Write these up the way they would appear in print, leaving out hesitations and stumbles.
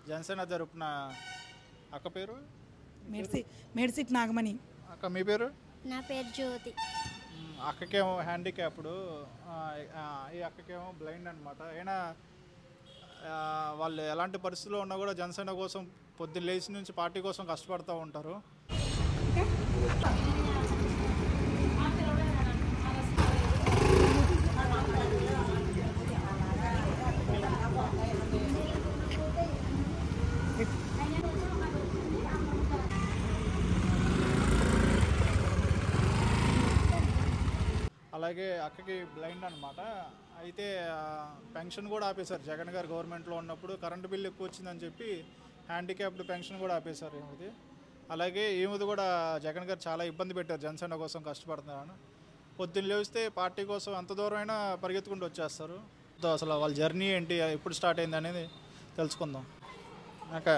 జనసేన తరపున అక్క పేరు మేడ్సిట్ నాగమణి. అక్క మీ పేరు? నా పేరు జ్యోతి. అక్కకేమో హ్యాండిక్యాప్డ్, ఈ అక్కకేమో బ్లైండ్ అనమాట. అయినా వాళ్ళు ఎలాంటి పరిస్థితుల్లో ఉన్నా కూడా జనసేన కోసం పొద్దున్న లేచి నుంచి పార్టీ కోసం కష్టపడుతూ ఉంటారు. అలాగే అక్కకి బ్లైండ్ అనమాట. అయితే పెన్షన్ కూడా ఆపేశారు జగన్ గారు గవర్నమెంట్లో ఉన్నప్పుడు. కరెంటు బిల్లు ఎక్కువ వచ్చిందని చెప్పి హ్యాండిక్యాప్డ్ పెన్షన్ కూడా ఆపేశారు ఏమిది. అలాగే ఏమిది కూడా జగన్ గారు చాలా ఇబ్బంది పెట్టారు జనసేన కోసం కష్టపడుతున్నారని. పొద్దున్న లేస్తే పార్టీ కోసం ఎంత దూరం అయినా పరిగెత్తుకుంటూ వచ్చేస్తారు. అసలు వాళ్ళ జర్నీ ఏంటి, ఎప్పుడు స్టార్ట్ అయింది అనేది తెలుసుకుందాం. అక్క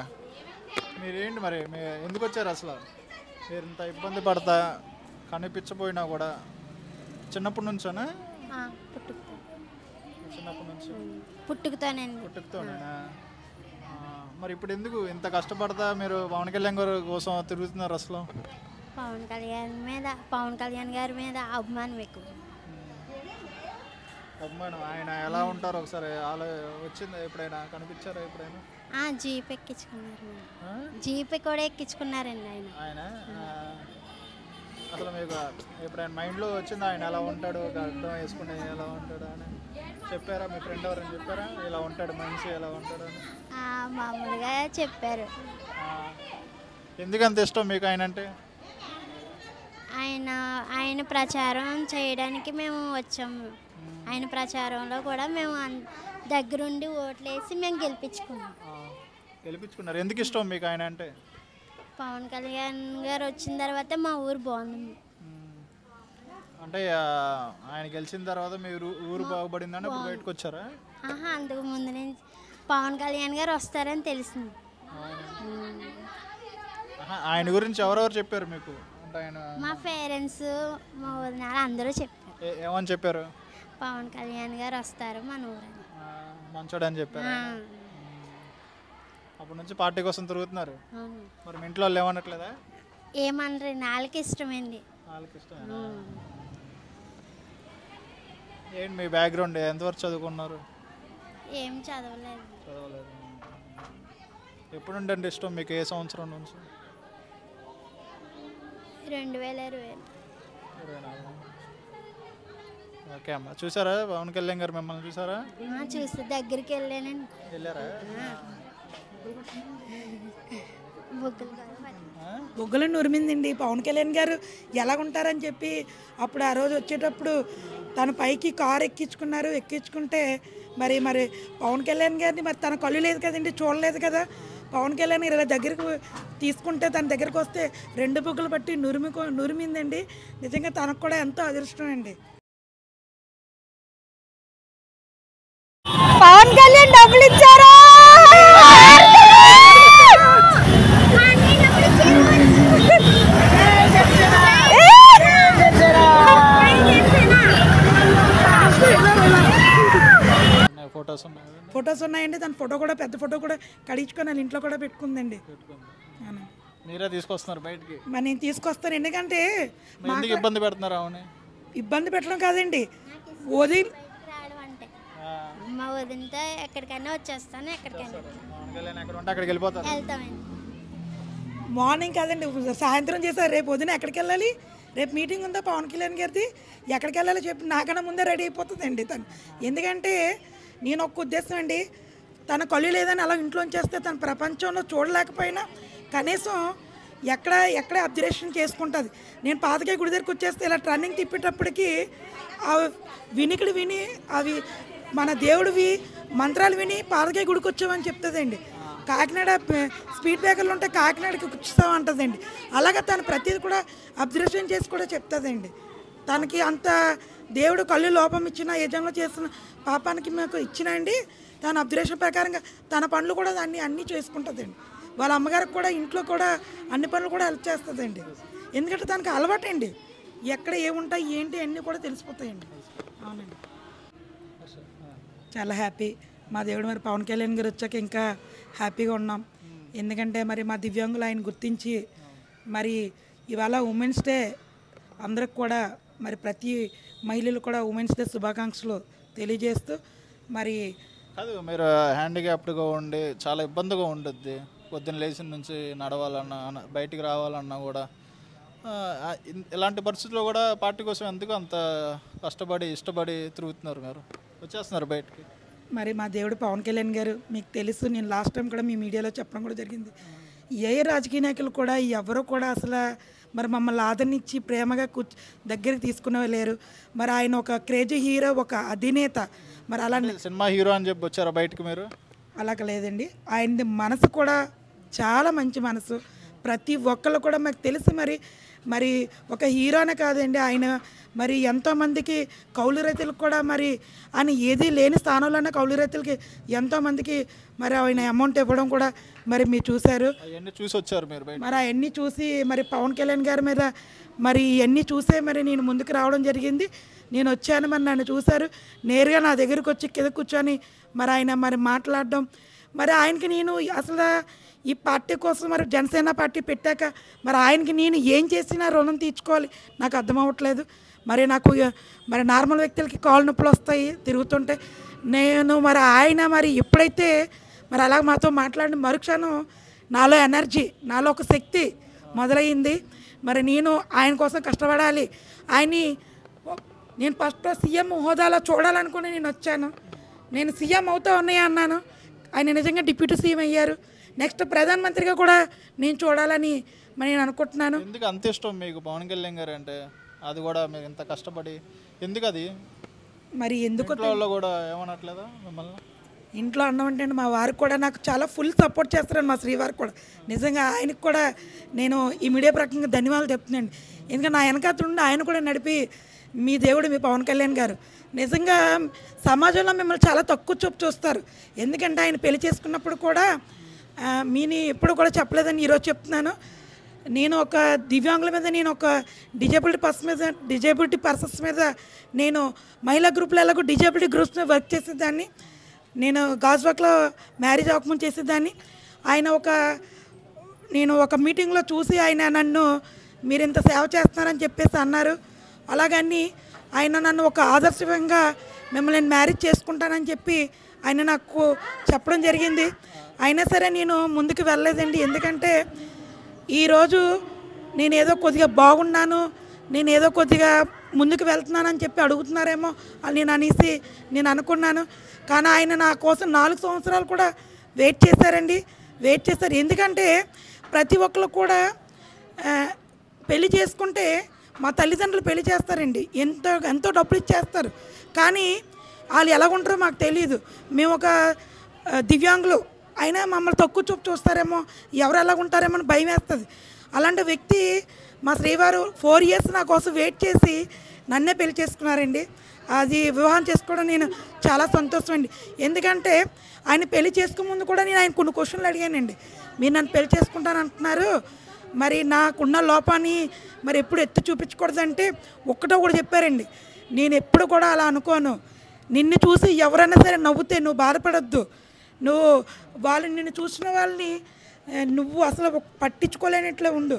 మీరేంటి మరి, ఎందుకు వచ్చారు అసలు? మీరు ఇంత ఇబ్బంది పడతా కనిపించపోయినా కూడా చిన్నప్పటి నుంచేనా? చిన్నప్పటి నుంచి పుట్టుకతోనేనా? మరి ఇప్పుడు ఎందుకు ఇంత కష్టపడతా మీరు పవన్ కళ్యాణ్ గారి కోసం తిరుగుతున్నారు అసలు? పవన్ కళ్యాణ్ గారి మీద అభిమానం ఎక్కువ. అభిమానం. ఆయన ఎలా ఉంటారు ఒకసారి వచ్చింది ఎప్పుడైనా, కనిపించారా ఎప్పుడైనా? జీప్ ఎక్కించుకున్నారు, జీప్ కూడా ఎక్కించుకున్నారండి ఆయన. అసలు మీకు ఎప్పుడైనా మైండ్లో వచ్చింది ఆయన ఎలా ఉంటాడు, అర్థం వేసుకుని ఎలా ఉంటాడు అని చెప్పారా? మీ ఫ్రెండ్ ఎవరైనా చెప్పారా ఇలా ఉంటాడు మనిషి ఎలా ఉంటాడు అని? మామూలుగా చెప్పారు. ఎందుకంత ఇష్టం మీకు ఆయన అంటే? ఆయన ప్రచారం చేయడానికి మేము వచ్చాము. ఆయన ప్రచారంలో కూడా మేము దగ్గరుండి ఓట్లేసి మేము గెలిపించుకున్నారు. ఎందుకు ఇష్టం మీకు ఆయన అంటే? పవన్ కళ్యాణ్ గారు వచ్చిన తర్వాత మా ఊరు బాగుంది. అంటే ఆయన గెలిచిన తర్వాత మీ ఊరు బాగుపడిందని ఇప్పుడు బయటకు వచ్చారా? అంతకు ముందు నుంచి పవన్ కళ్యాణ్ గారు వస్తారని తెలిసింది. ఆయన గురించి ఎవరెవరు చెప్పారు మీకు? అంటే ఆయన మా పేరెంట్స్, మా వదిన అందరూ చెప్పారు. ఏమని చెప్పారు? పవన్ కళ్యాణ్ గారు వస్తారు మన ఊరు మంచోడు అని చెప్పారు. అప్పటి నుంచి పార్టీ కోసం తిరుగుతున్నారు. మరి మీ ఇంట్లో వాళ్ళు ఏమనట్లేదా? ఏమనరు, నాలుగు ఇష్టమండి. ఏంటి మీ బ్యాక్గ్రౌండ్, ఎంతవరకు చదువుకున్నారు? ఏం చదవలేదు. ఎప్పుడు ఉండండి ఇష్టం మీకు, ఏ సంవత్సరం నుంచి? 2020. ఓకే అమ్మ. చూసారా పవన్ కళ్యాణ్ గారు మిమ్మల్ని? చూసారా? చూసి దగ్గరికి వెళ్ళానండి. వెళ్ళారా? బొగ్గులను ఉరిమిందండి. పవన్ కళ్యాణ్ గారు ఎలా ఉంటారని చెప్పి అప్పుడు ఆ రోజు వచ్చేటప్పుడు తన పైకి కారు ఎక్కించుకుంటే మరి పవన్ కళ్యాణ్ గారిని మరి తన కళ్ళు లేదు కదండి, చూడలేదు కదా. పవన్ కళ్యాణ్ గారు ఇలా దగ్గరకు తీసుకుంటే తన దగ్గరకు వస్తే 2 బొగ్గులు పట్టి నురిమిందండి. నిజంగా తనకు కూడా ఎంతో అదృష్టం అండి. పవన్ కళ్యాణ్ డబ్బులు ఇచ్చారా? ఫొటోస్ ఉన్నాయండి. తన ఫోటో కూడా, పెద్ద ఫోటో కూడా కడిగించుకొని వాళ్ళ ఇంట్లో కూడా పెట్టుకుందండి. మీరే తీసుకొస్తున్నారు బయటికి? మరి నేను తీసుకొస్తాను. ఎందుకంటే ఇబ్బంది పెడుతున్నారు. అవును, ఇబ్బంది పెట్టడం కాదండి, మా వదినతో ఎక్కడికైనా వచ్చేస్తాను. మార్నింగ్ కాదండి, సాయంత్రం చేశారు. రేపు వదిన ఎక్కడికి వెళ్ళాలి, రేపు మీటింగ్ ఉందా పవన్ కళ్యాణ్ గారిది, ఎక్కడికి వెళ్ళాలో చెప్పి నాకన్నా ముందే రెడీ అయిపోతుందండి తను. ఎందుకంటే నేను ఒక ఉద్దేశం అండి, తన కళ్ళు లేదని అలా ఇంట్లో చేస్తే తన ప్రపంచంలో చూడలేకపోయినా కనీసం ఎక్కడ అబ్జర్వేషన్ చేసుకుంటుంది. నేను పాతకే గుడి దగ్గరికి వచ్చేస్తే ఇలా టర్నింగ్ తిప్పేటప్పటికి వినికిడి విని అవి మన దేవుడివి మంత్రాలు విని పాతకే గుడికి వచ్చామని చెప్తుందండి. కాకినాడ స్పీడ్ బ్రేకర్లు ఉంటే కాకినాడకి కూర్చుతామంటుందండి. అలాగే తను ప్రతిదీ కూడా అబ్జర్వేషన్ చేసి కూడా చెప్తుందండి. తనకి అంత దేవుడు కళ్ళు లోపం ఇచ్చిన యజంలో చేసిన పాపానికి మాకు ఇచ్చినండి. తన అబ్జర్వేషన్ ప్రకారంగా తన పనులు కూడా అన్నీ చేసుకుంటుందండి. వాళ్ళ అమ్మగారికి కూడా ఇంట్లో కూడా అన్ని పనులు కూడా హెల్ప్ చేస్తుందండి. ఎందుకంటే తనకు అలవాటు అండి. ఎక్కడ ఏముంటాయి ఏంటి అన్నీ కూడా తెలిసిపోతాయండి. అవునండి, చాలా హ్యాపీ. మా దేవుడు మరి పవన్ కళ్యాణ్ గారు వచ్చాక ఇంకా హ్యాపీగా ఉన్నాం. ఎందుకంటే మరి మా దివ్యాంగులు ఆయన గుర్తించి మరి ఇవాళ ఉమెన్స్ డే అందరికి కూడా మరి ప్రతి మహిళలు కూడా ఉమెన్స్ డే శుభాకాంక్షలు తెలియజేస్తూ మరి కాదు, మీరు హ్యాండిక్యాప్డ్గా ఉండి చాలా ఇబ్బందిగా ఉంటుంది. పొద్దున్న లేచిన నుంచి నడవాలన్నా బయటికి రావాలన్నా కూడా ఇలాంటి పరిస్థితుల్లో కూడా పార్టీ కోసం ఎందుకు అంత కష్టపడి ఇష్టపడి తిరుగుతున్నారు, మీరు వచ్చేస్తున్నారు బయటికి? మరి మా దేవుడు పవన్ కళ్యాణ్ గారు మీకు తెలుసు, నేను లాస్ట్ టైం కూడా మీ మీడియాలో చెప్పడం కూడా జరిగింది. ఏ రాజకీయ నాయకులు కూడా ఎవరు కూడా అసలు మరి మమ్మల్ని ఆదరణించి ప్రేమగా దగ్గరికి తీసుకునే లేరు. మరి ఆయన ఒక క్రేజీ హీరో, ఒక అధినేత. మరి అలా సినిమా హీరో అని చెప్పి వచ్చారా బయటకు మీరు? అలాగ లేదండి, ఆయనది మనసు కూడా చాలా మంచి మనసు. ప్రతి ఒక్కళ్ళు కూడా మాకు తెలుసు. మరి ఒక హీరోనే కాదండి, ఆయన మరి ఎంతోమందికి కౌలు రైతులకు కూడా మరి ఆయన ఏది లేని స్థానంలోనే కౌలు రైతులకి ఎంతోమందికి మరి ఆయన అమౌంట్ ఇవ్వడం కూడా మరి మీరు చూశారు. అవన్నీ చూసి వచ్చారు మీరు? మరి అవన్నీ చూసి మరి పవన్ కళ్యాణ్ గారి మీద మరి ఇవన్నీ చూసే మరి నేను ముందుకు రావడం జరిగింది. నేను వచ్చాను, మరి నన్ను చూశారు, నేరుగా నా దగ్గరికి వచ్చి కింద కూర్చొని మరి ఆయన మరి మాట్లాడడం. మరి ఆయనకి నేను అసలు ఈ పార్టీ కోసం మరి జనసేన పార్టీ పెట్టాక మరి ఆయనకి నేను ఏం చేసినా రుణం తీర్చుకోవాలి నాకు అర్థం అవ్వట్లేదు. మరి నాకు మరి నార్మల్ వ్యక్తులకి కాళ్ళు నొప్పులు వస్తాయి తిరుగుతుంటే. నేను మరి ఆయన మరి ఎప్పుడైతే మరి అలా మాతో మాట్లాడిన మరుక్షణం నాలో ఎనర్జీ, నాలో ఒక శక్తి మొదలైంది. మరి నేను ఆయన కోసం కష్టపడాలి, ఆయన్ని నేను ఫస్ట్ సీఎం హోదాలో చూడాలనుకుని నేను వచ్చాను. నేను సీఎం అవుతా ఉన్నాయా అన్నాను, ఆయన నిజంగా డిప్యూటీ సీఎం అయ్యారు. నెక్స్ట్ ప్రధానమంత్రిగా కూడా నేను చూడాలని మరి నేను అనుకుంటున్నాను. ఎందుకు అంత ఇష్టం మీకు పవన్ కళ్యాణ్ గారు అంటే? అది కూడా మీరు ఇంత కష్టపడి ఎందుకు? అది మరి ఎందుకు కూడా ఏమనట్లేదా మిమ్మల్ని? ఇంట్లో అన్నామంటే మా వారికి కూడా నాకు చాలా ఫుల్ సపోర్ట్ చేస్తారని మా శ్రీవారికి కూడా నిజంగా ఆయనకు కూడా నేను ఈ మీడియా ప్రకంగా ధన్యవాదాలు చెప్తున్నాను. ఎందుకంటే నా వెనకాతలుండి ఆయన కూడా నడిపి మీ దేవుడు మీ పవన్ కళ్యాణ్ గారు నిజంగా సమాజంలో మిమ్మల్ని చాలా తక్కువ చూపు చూస్తారు. ఎందుకంటే ఆయన పెళ్లి చేసుకున్నప్పుడు కూడా మీని ఎప్పుడు కూడా చెప్పలేదని ఈరోజు చెప్తున్నాను. నేను ఒక దివ్యాంగుల మీద, నేను ఒక డిజేబిలిటీ పర్సన్స్ మీద నేను మహిళా గ్రూప్లో ఎలాగో డిజేబిలిటీ గ్రూప్స్ మీద వర్క్ చేసేదాన్ని. నేను గాజువాక్లో మ్యారేజ్ అవ్వకముందు చేసేదాన్ని. నేను ఒక మీటింగ్లో చూసి ఆయన నన్ను మీరు ఇంత సేవ చేస్తున్నారని చెప్పేసి అన్నారు. అలాగని ఆయన నన్ను ఒక ఆదర్శంగా మిమ్మల్ని నేను మ్యారేజ్ చేసుకుంటానని చెప్పి ఆయన నాకు చెప్పడం జరిగింది. అయినా సరే నేను ముందుకు వెళ్ళలేదండి. ఎందుకంటే ఈరోజు నేను ఏదో కొద్దిగా బాగున్నాను, నేను ఏదో కొద్దిగా ముందుకు వెళ్తున్నానని చెప్పి అడుగుతున్నారేమో అని నేను అనుకున్నాను. కానీ ఆయన నా కోసం 4 సంవత్సరాలు కూడా వెయిట్ చేశారు. ఎందుకంటే ప్రతి ఒక్కరు కూడా పెళ్లి చేసుకుంటే మా తల్లిదండ్రులు పెళ్లి చేస్తారండి, ఎంతో డబ్బులు ఇచ్చేస్తారు. కానీ వాళ్ళు ఎలాగుంటారో మాకు తెలియదు. మేము ఒక దివ్యాంగులు అయినా మమ్మల్ని తక్కువ చూపు చూస్తారేమో, ఎవరు ఎలాగుంటారేమో అని భయం వేస్తుంది. అలాంటి వ్యక్తి మా శ్రీవారు 4 years నా కోసం వెయిట్ చేసి నన్నే పెళ్లి చేసుకున్నారండి. అది వివాహం చేసుకోవడం నేను చాలా సంతోషం అండి. ఎందుకంటే ఆయన పెళ్లి చేసుకోముందు కూడా నేను ఆయన కొన్ని క్వశ్చన్లు అడిగానండి. మీరు నన్ను పెళ్లి చేసుకుంటాను అంటున్నారు, మరి నాకున్న లోపాన్ని మరి ఎప్పుడు ఎత్తి చూపించకూడదంటే ఒక్కటో కూడా చెప్పారండి. నేను ఎప్పుడు కూడా అలా అనుకోను. నిన్ను చూసి ఎవరైనా సరే నవ్వుతే నువ్వు బాధపడద్దు, నిన్ను చూసిన వాళ్ళని నువ్వు అసలు పట్టించుకోలేనట్లే ఉండు,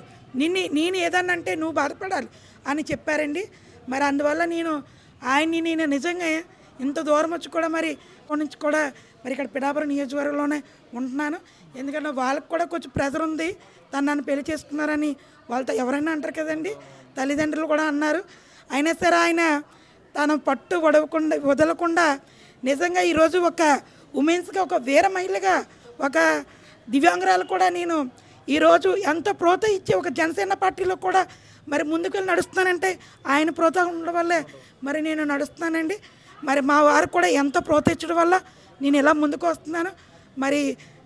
నేను ఏదన్నా అంటే నువ్వు బాధపడాలి అని చెప్పారండి. మరి అందువల్ల నేను నిజంగా ఇంత దూరం వచ్చి కూడా మరి నుంచి కూడా మరి ఇక్కడ పిఠాపురం నియోజకవర్గంలోనే ఉంటున్నాను. ఎందుకంటే వాళ్ళకి కూడా కొంచెం ప్రెజర్ ఉంది, తను నన్ను పెళ్లి చేసుకున్నారని వాళ్ళతో ఎవరైనా అంటారు కదండి, తల్లిదండ్రులు కూడా అన్నారు. అయినా సరే ఆయన తన పట్టు వదలకుండా నిజంగా ఈరోజు ఒక ఉమెన్స్గా, ఒక వీర మహిళగా, ఒక దివ్యాంగురాలు కూడా నేను ఈరోజు ఎంతో ప్రోత్సహించి ఒక జనసేన పార్టీలో కూడా మరి ముందుకు వెళ్ళి నడుస్తున్నానంటే ఆయన ప్రోత్సాహం ఉండడం వల్లే మరి నేను నడుస్తున్నానండి. మరి మా వారు కూడా ఎంతో ప్రోత్సహించడం వల్ల నేను ఇలా ముందుకు వస్తున్నాను. మరి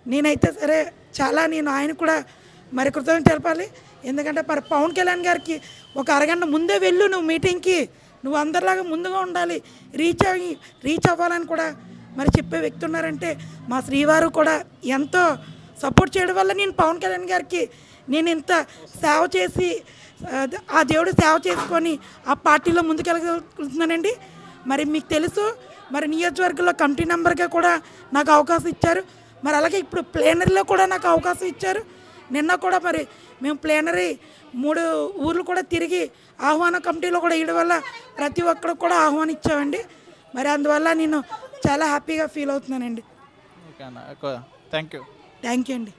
నేనైతే సరే చాలా ఆయన కూడా మరి కృతజ్ఞత తెలపాలి. ఎందుకంటే మరి పవన్ కళ్యాణ్ గారికి ఒక అరగంట ముందే వెళ్ళు, నువ్వు మీటింగ్కి నువ్వు అందరిలాగా ముందుగా ఉండాలి, రీచ్ అవ్వాలని కూడా మరి చెప్పే వ్యక్తి ఉన్నారంటే మా శ్రీవారు కూడా ఎంతో సపోర్ట్ చేయడం వల్ల నేను పవన్ కళ్యాణ్ గారికి నేను ఇంత సేవ చేసి ఆ దేవుడు సేవ చేసుకొని ఆ పార్టీలో ముందుకెళ్ళగలుగుతున్నానండి. మరి మీకు తెలుసు, మరి నియోజకవర్గంలో కమిటీ మెంబర్గా కూడా నాకు అవకాశం ఇచ్చారు. మరి అలాగే ఇప్పుడు ప్లేనరీలో కూడా నాకు అవకాశం ఇచ్చారు. నిన్న కూడా మరి మేము ప్లేనరీ 3 ఊర్లు కూడా తిరిగి ఆహ్వాన కమిటీలో కూడా వేయడం వల్ల ప్రతి ఒక్కరికి కూడా ఆహ్వానించామండి. మరి అందువల్ల నేను చాలా హ్యాపీగా ఫీల్ అవుతున్నానండి. ఓకే అన్న, థ్యాంక్ యూ. థ్యాంక్ యూ అండి.